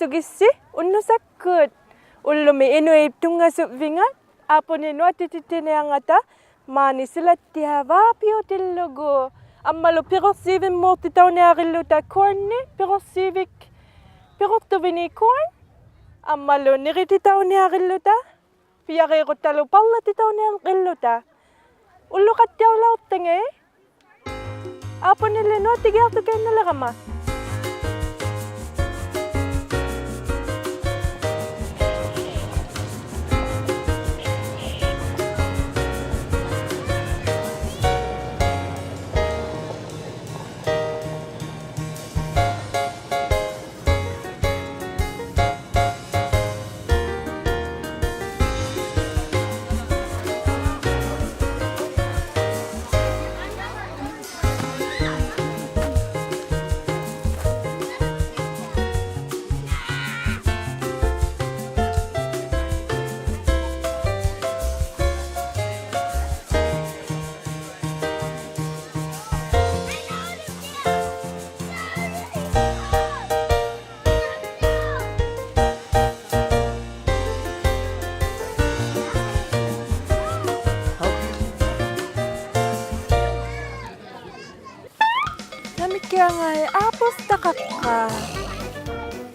Sugissi unnu sakkut ullumi inuip tungasuk vingat apuni nuatititineangata maani silattiha vaapiotillugu ammalu pirossiivin muurtitaunearilluta korni pirottuvini korn ammalu nirititaunearilluta piariruttalu pallatitaunearilluta ulluqattiarlaurtange apunille nuatigiartukennaleqama Namikiangay apos takakka.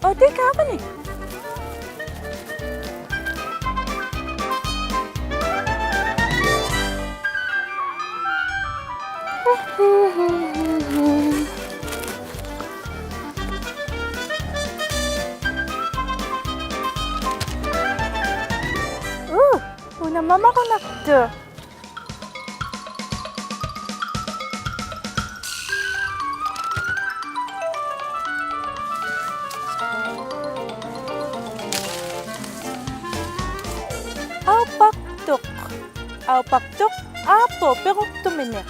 O, teka, apa nih? Una mama ko nakto. Aupaktuk apo peruttumine.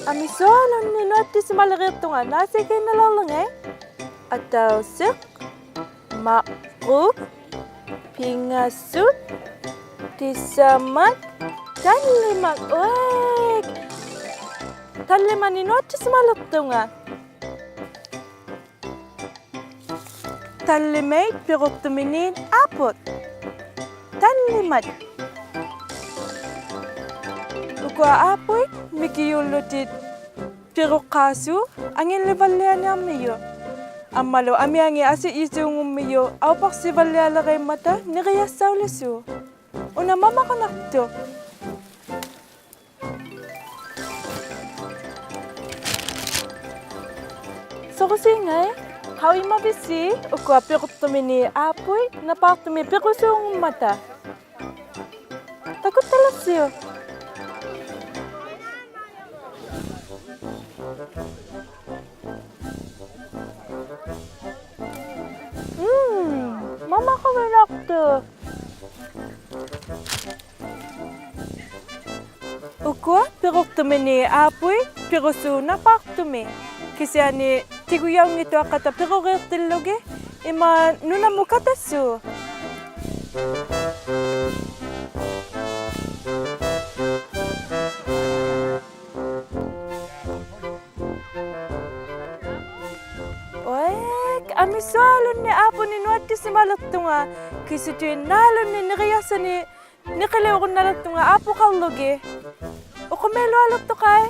Amisol ni notis maliritunga nasi kinalalangay. Atausik, makruk, pingasut, tisamat, tanlimak. Wek! Tanliman ni notis maliritunga. Tanlimay piruktuminin apot. Tanlimat. Ukwa apoy, mikiyulutit pirukasu, angin levalyan miyo. Amalo, ami angi asi isungum miyo, aupak si valyala kay mata, niriyas saulisu. Una mama ko nakto. So kasi ngay, hawi mabisi, ukwa piruktumini apoy, napaktumi pirusungum mata. Takot talas siyo. Mama ko nakto. Ukwa piruktume ni apoy, pirusu napaktume. Kasi ani tiguyaw ngito akata pirurertiloge, ima nuna mukatasu. Amiswalon ni apo ni nuati si malatunga kasi tuin nalon ni niriyasa ni nikilewon nalatunga apo kauloge. O kumelo alot to kay.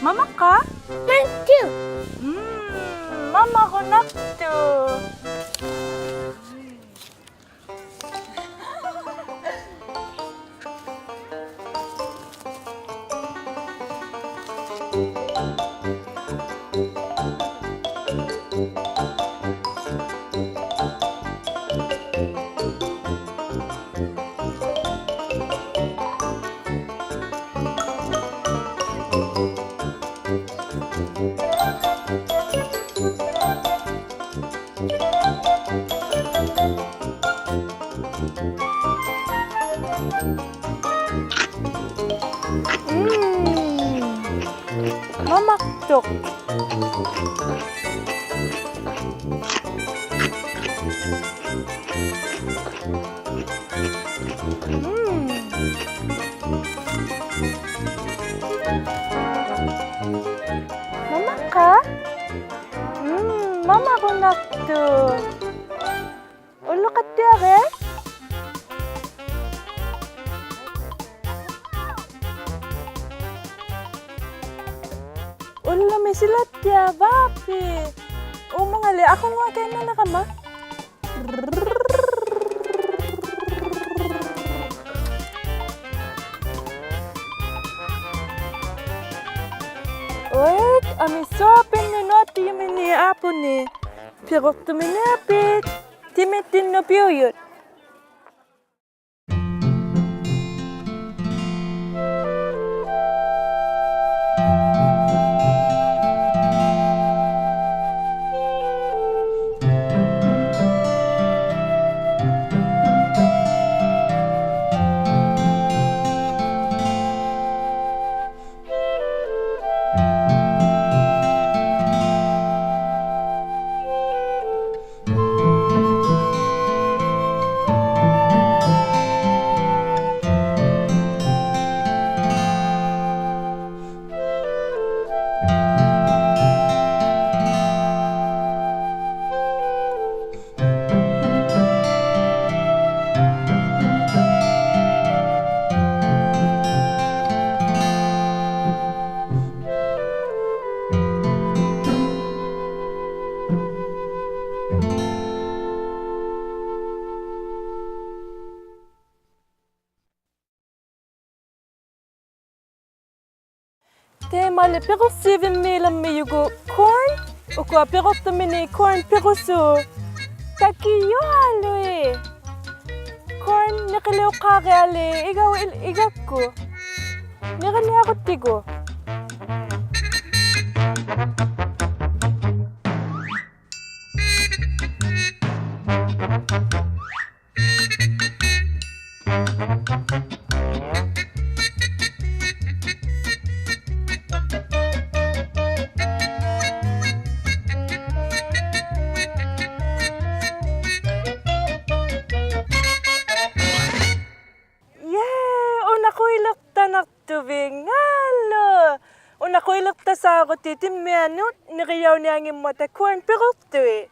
Mama ka? Thank you. Mama ko nakto. Mamaktok. Mama ka? Mama ko nakto. Ulo ka tiare? Ulo may sila tiya, bapi. O mga li, ako nga kayo na nakama. Wait, ami sopin na noti yung mini apo ni. Pirok tuminapit. Timitin na piyuyot. Tema le pero 7,000 amigo corn o kwa pero tamini corn pero so takiyo aloe corn nakalaw kake ale igaw igako nakali ako tigo Piqotti timmiannut niqiyauniangimmata corn piqortui.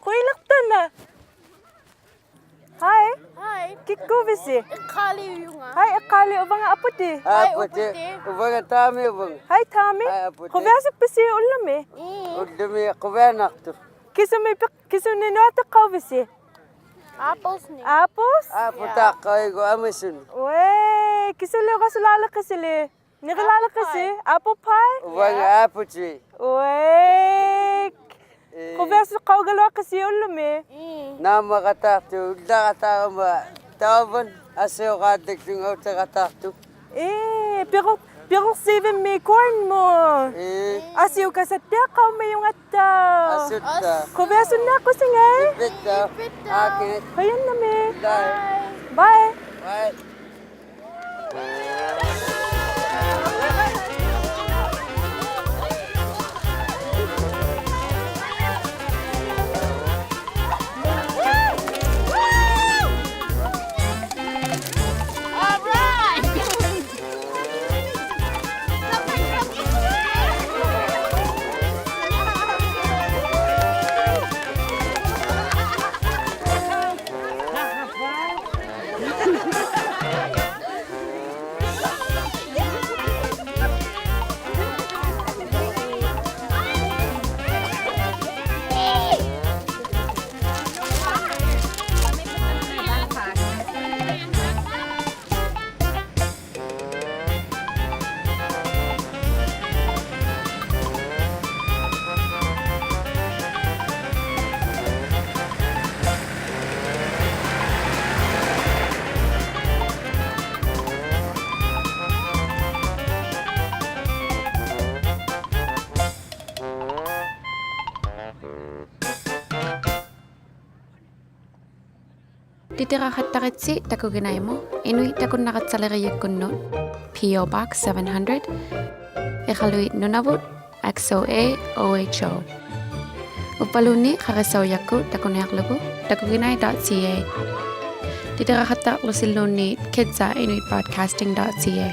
Quilaqtana. Hi. Hi. Kikkuvisi. Iqali yunga. Hi, iqali ubanga aputi. Aputi. Ubanga tami ubang. Hi, Tami. Hi, Aputi. Quviasipisi ullami. Udumi quvanaqtu. Kisuni nuata qavisi. Apples ni. Apples? Aputaqaigu amisun. Wey, kisuli qasulaalaqisili. Niqilalaqisi. Apple pie? Ubanga aputi. Wey. Quviasu qawgalwaqisi ullami. Nama qataqtu daqataqama tavan asioqaadiktung autaqataqtu. Piqorsiivimmi corn mo. Asiukasattia qawmayungatta. Asutta. Quviasunnaaqqusingai. Bitta. Akin. Hayannami. Dai. Bye. Bye. Titirahattaritsi takuginai mo inui takunnaqatsaleriakkunnut PO Box 700 Jalhui'nunaavut XOAOHO Uppaluni qarisaujakku takunearlugu takuginai.ca Titirahattaqlusilluunniit kids@inuitbroadcasting.ca